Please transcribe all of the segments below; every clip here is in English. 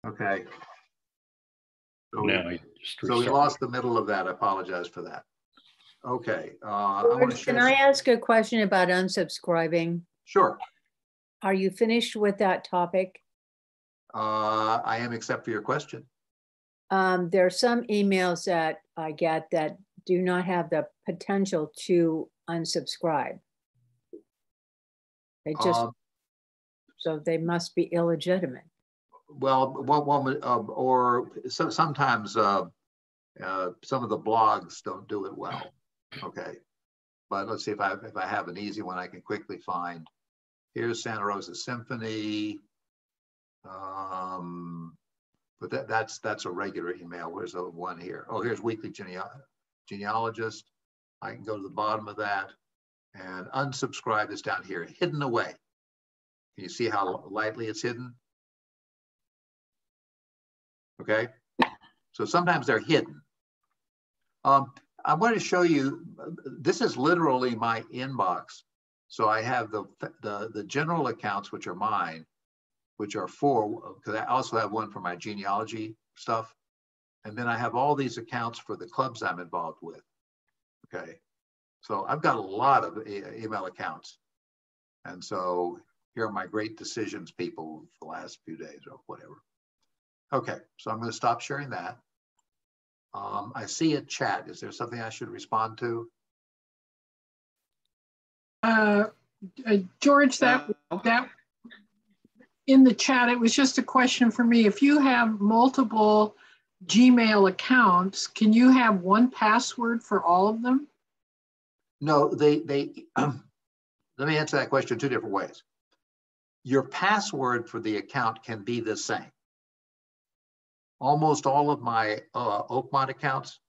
Okay. So we lost the middle of that. I apologize for that. Okay. Can I ask a question about unsubscribing? Sure. Are you finished with that topic? I am, except for your question. There are some emails that I get that do not have the potential to unsubscribe. They just, so they must be illegitimate. Well, or sometimes some of the blogs don't do it well. Okay, but let's see if I have an easy one I can quickly find. Here's Santa Rosa Symphony, but that's a regular email. Where's the one here? Oh, here's Weekly Genealogist. I can go to the bottom of that, and unsubscribe is down here, hidden away. Can you see how lightly it's hidden? Okay, so sometimes they're hidden. I want to show you, this is literally my inbox. So I have the general accounts, which are mine, which are 4, because I also have one for my genealogy stuff. And then I have all these accounts for the clubs I'm involved with. Okay, so I've got a lot of email accounts. And so here are my great decisions people for the last few days or whatever. Okay, so I'm going to stop sharing that. I see a chat. Is there something I should respond to? George, that in the chat, it was just a question for me. If you have multiple Gmail accounts, can you have one password for all of them? No, let me answer that question 2 different ways. Your password for the account can be the same. Almost all of my Oakmont accounts,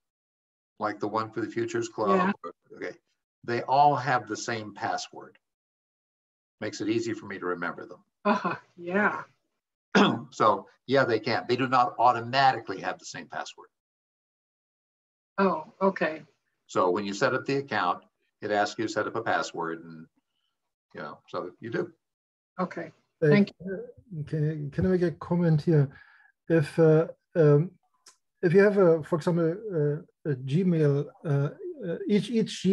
like the one for the Futures Club, okay, they all have the same password. Makes it easy for me to remember them. Yeah. So yeah, they can. They do not automatically have the same password. Oh, okay. So when you set up the account, it asks you to set up a password, and so you do. Okay. Thank you. Can I make a comment here? If you have, for example, a Gmail, each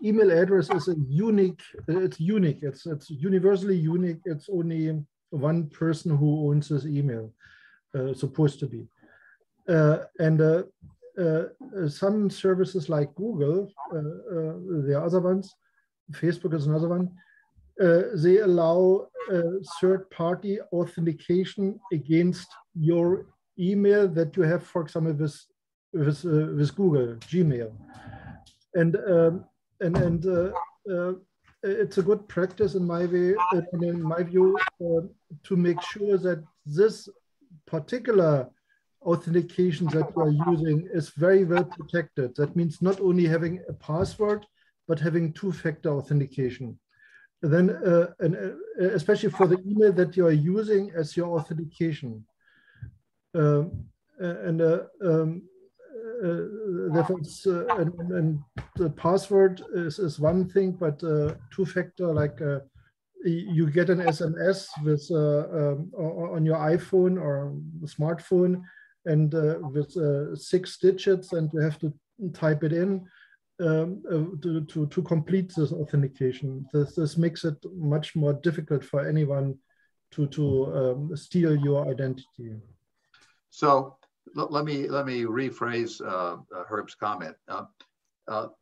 email address is a unique. It's unique. It's universally unique. It's only one person who owns this email, supposed to be. And some services like Google, the other ones, Facebook is another one. They allow third-party authentication against your email that you have, for example, with Google Gmail, and it's a good practice in my view, to make sure that this particular authentication that you are using is very well protected. That means not only having a password, but having 2-factor authentication. Then, especially for the email that you are using as your authentication. And the password is one thing, but 2-factor, like you get an SMS with on your iPhone or smartphone, and with 6 digits, and you have to type it in to complete this authentication. This makes it much more difficult for anyone to steal your identity. So let me rephrase Herb's comment.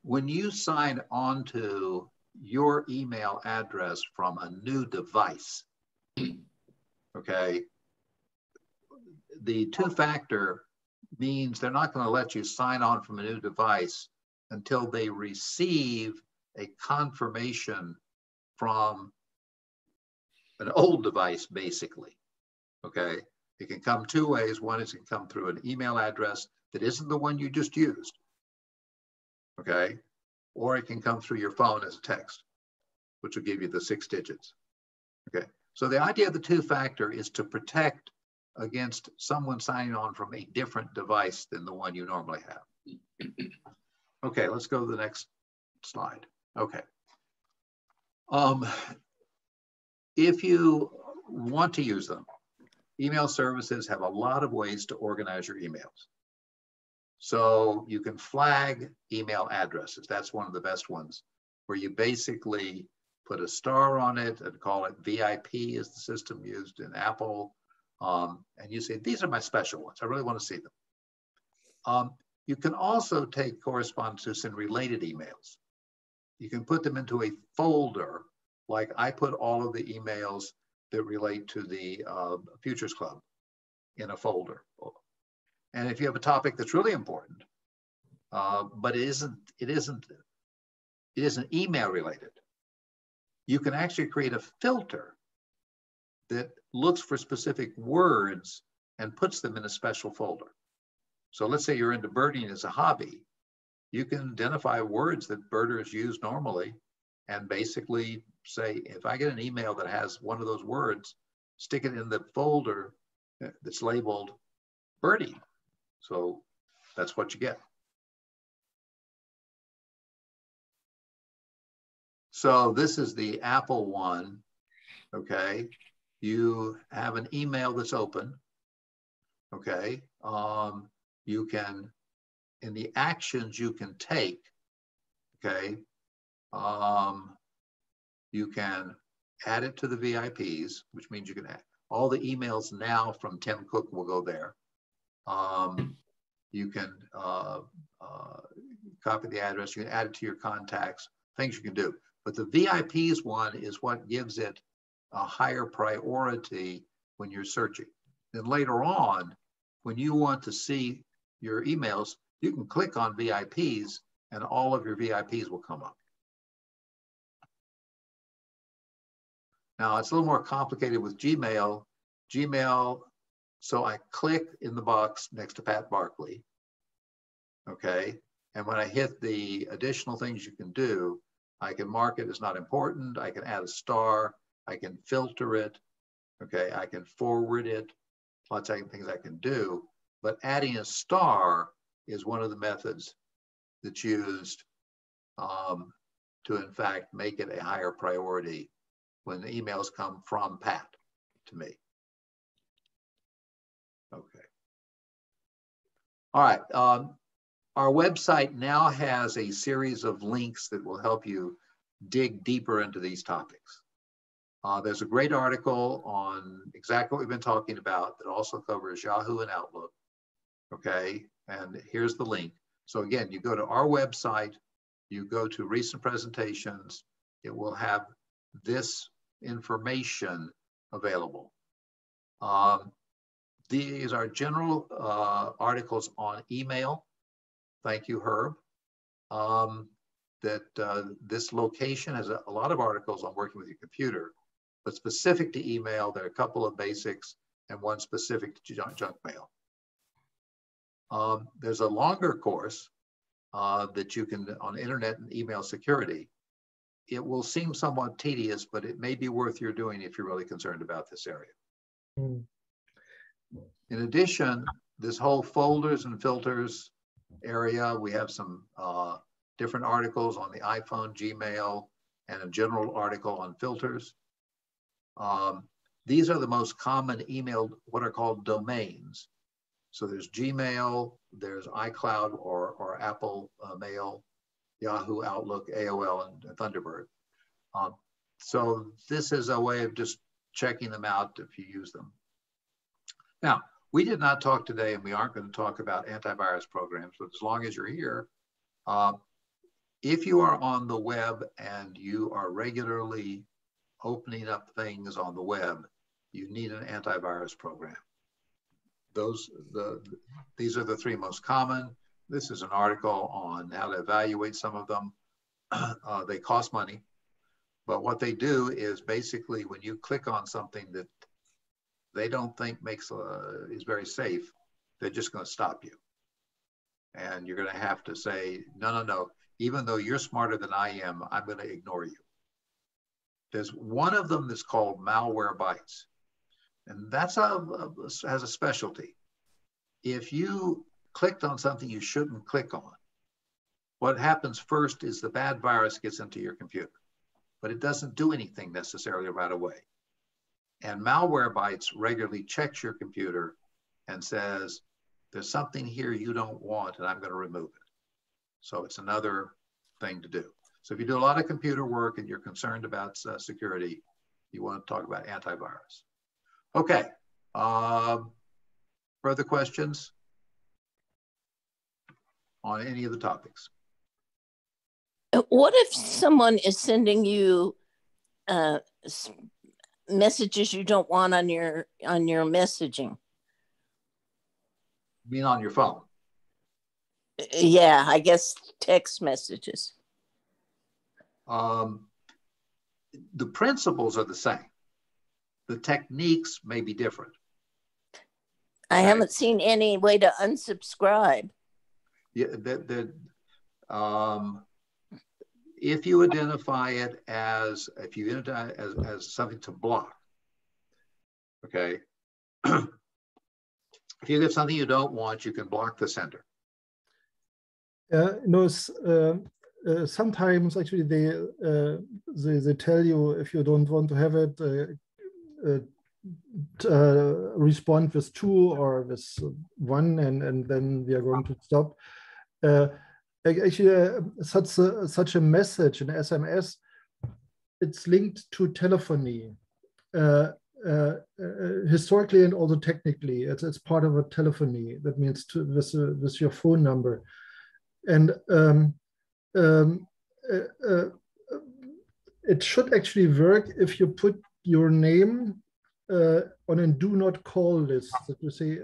When you sign on to your email address from a new device, okay, the 2-factor means they're not going to let you sign on from a new device until they receive a confirmation from an old device, basically, okay? It can come 2 ways. One is it can come through an email address that isn't the one you just used, okay? Or it can come through your phone as a text, which will give you the 6 digits, okay? So the idea of the 2-factor is to protect against someone signing on from a different device than the one you normally have. Okay, let's go to the next slide. Okay. If you want to use them, email services have a lot of ways to organize your emails. So you can flag email addresses. That's one of the best ones, where you basically put a star on it and call it VIP is the system used in Apple. And you say, these are my special ones. I really want to see them. You can also take correspondence in related emails. You can put them into a folder, like I put all of the emails that relate to the Futures Club in a folder. And if you have a topic that's really important, but it isn't email related, you can actually create a filter that looks for specific words and puts them in a special folder. So let's say you're into birding as a hobby. You can identify words that birders use normally and basically say, if I get an email that has one of those words, stick it in the folder that's labeled birding. So that's what you get. So this is the Apple one, okay? You have an email that's open, okay? You can, in the actions you can take, okay? You can add it to the VIPs, which means you can add all the emails now from Tim Cook will go there. You can copy the address, you can add it to your contacts, things you can do. But the VIPs one is what gives it a higher priority when you're searching. Then later on, when you want to see your emails, you can click on VIPs and all of your VIPs will come up. Now it's a little more complicated with Gmail. So I click in the box next to Pat Barkley, okay? And when I hit the additional things you can do, I can mark it as not important. I can add a star. I can filter it. Okay, I can forward it. Lots of things I can do. But adding a star is one of the methods that's used to, in fact, make it a higher priority when the emails come from Pat to me. Okay. All right. Our website now has a series of links that will help you dig deeper into these topics. There's a great article on exactly what we've been talking about that also covers Yahoo and Outlook, okay? And here's the link. So again, you go to our website, you go to recent presentations, it will have this information available. These are general articles on email. Thank you, Herb. This location has a lot of articles on working with your computer, but specific to email, there are a couple of basics and one specific to junk mail. There's a longer course that you can on internet and email security. It will seem somewhat tedious, but it may be worth your doing if you're really concerned about this area. Mm. In addition, this whole folders and filters area, we have some different articles on the iPhone, Gmail, and a general article on filters. These are the most common email, what are called domains. So there's Gmail, there's iCloud or Apple Mail, Yahoo, Outlook, AOL, and Thunderbird. So this is a way of just checking them out if you use them. Now, we did not talk today, and we aren't going to talk about antivirus programs, but as long as you're here, if you are on the web and you are regularly opening up things on the web, you need an antivirus program. These are the three most common. This is an article on how to evaluate some of them. They cost money, but what they do is basically when you click on something that they don't think is very safe, they're just going to stop you. And you're going to have to say, no, even though you're smarter than I am, I'm going to ignore you. There's one of them that's called Malwarebytes. And that's has a specialty. If you clicked on something you shouldn't click on, what happens first is the bad virus gets into your computer, but it doesn't do anything necessarily right away. And Malwarebytes regularly checks your computer and says, there's something here you don't want, and I'm going to remove it. So it's another thing to do. So if you do a lot of computer work and you're concerned about security, you want to talk about antivirus. Okay. Further questions on any of the topics? What if someone is sending you messages you don't want on your messaging? You mean on your phone? Yeah, I guess text messages. The principles are the same. The techniques may be different. I haven't seen any way to unsubscribe. Yeah, if you identify it as as something to block, okay. If you get something you don't want, you can block the sender. No, sometimes actually they tell you if you don't want to have it, respond with 2 or with 1, and then we are going to stop. Actually, such a message, an SMS, it's linked to telephony. Historically and also technically, it's part of a telephony. That means with your phone number. And it should actually work if you put your name on a do not call list. So you say,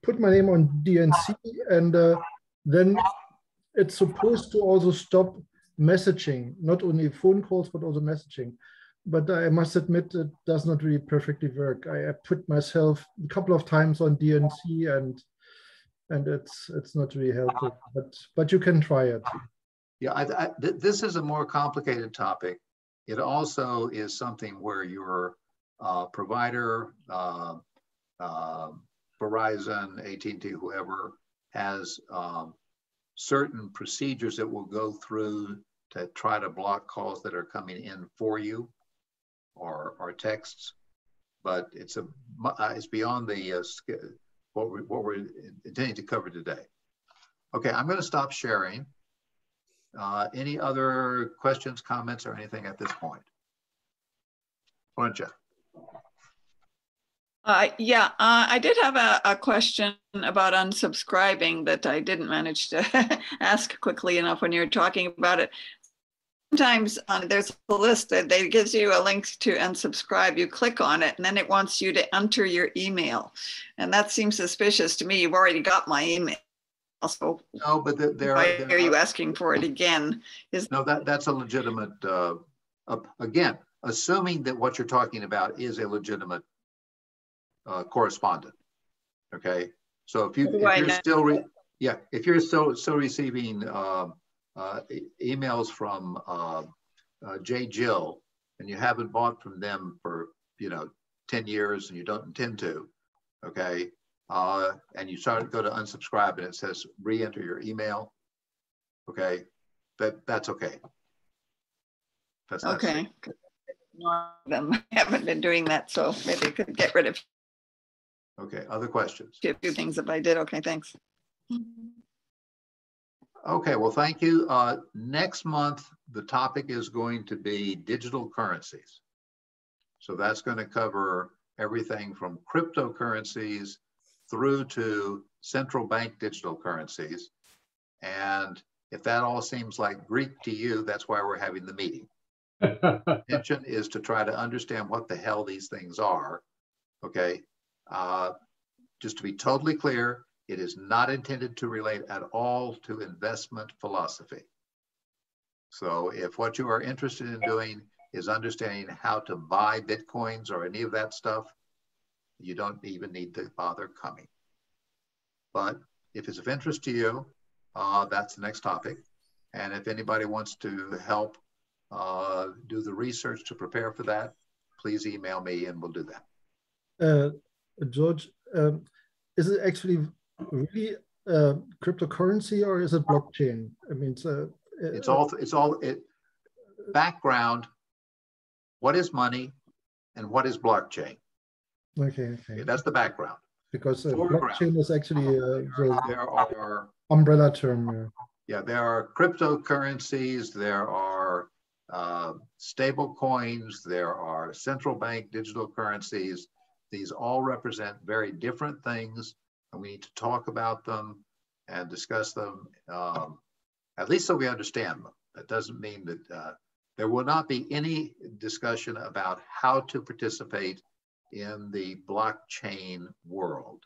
put my name on DNC, and then it's supposed to also stop messaging, not only phone calls, but also messaging. But I must admit, it does not really perfectly work. I put myself a couple of times on DNC, and it's not really helpful. But you can try it. Yeah, this is a more complicated topic. It also is something where your provider, Verizon, AT&T, whoever, has certain procedures that will go through to try to block calls that are coming in for you, or texts. But it's beyond the what we're intending to cover today. Okay, I'm going to stop sharing. Any other questions, comments, or anything at this point? Why don't you? Yeah, I did have a question about unsubscribing that I didn't manage to ask quickly enough when you were talking about it. Sometimes there's a list that gives you a link to unsubscribe. You click on it, and then it wants you to enter your email. And that seems suspicious to me. You've already got my email. So no, but why are you asking for it again? No, that's a legitimate, again, assuming that what you're talking about is a legitimate correspondent. Okay, so if you're still receiving emails from J. Jill, and you haven't bought from them for 10 years and you don't intend to, okay, and you start to go to unsubscribe and it says re-enter your email, okay, that's okay. That's okay. None of them haven't been doing that, so maybe I could get rid of. Okay, other questions? A few things if I did. Okay, thanks. Okay, well, thank you. Next month, the topic is going to be digital currencies. So that's going to cover everything from cryptocurrencies through to central bank digital currencies. And if that all seems like Greek to you, that's why we're having the meeting. The intention is to try to understand what the hell these things are, okay? Just to be totally clear, it is not intended to relate at all to investment philosophy. So if what you are interested in doing is understanding how to buy Bitcoins or any of that stuff, you don't even need to bother coming. But if it's of interest to you, that's the next topic. And if anybody wants to help do the research to prepare for that, please email me and we'll do that. George, is it actually really cryptocurrency or is it blockchain? I mean, it's all background. What is money and what is blockchain. Okay. That's the background. Because Foreground. blockchain is actually the There are umbrella term. Yeah, there are cryptocurrencies, there are stable coins, there are central bank digital currencies. These all represent very different things, and we need to talk about them and discuss them, at least so we understand them. That doesn't mean that there will not be any discussion about how to participate in the blockchain world.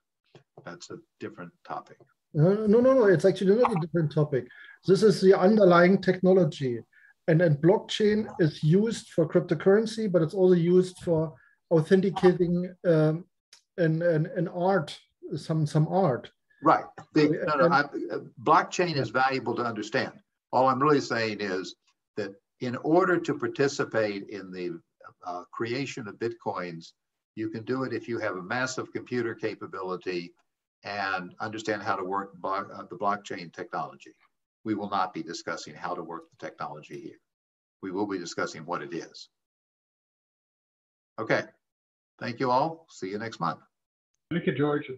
That's a different topic. No, it's actually not a different topic. This is the underlying technology. And blockchain is used for cryptocurrency, but it's also used for authenticating an art, some art. Right. Blockchain is valuable to understand. All I'm really saying is that in order to participate in the creation of Bitcoins, you can do it if you have a massive computer capability and understand how to work the blockchain technology. We will not be discussing how to work the technology here. We will be discussing what it is. Okay. Thank you all. See you next month. Thank you, George.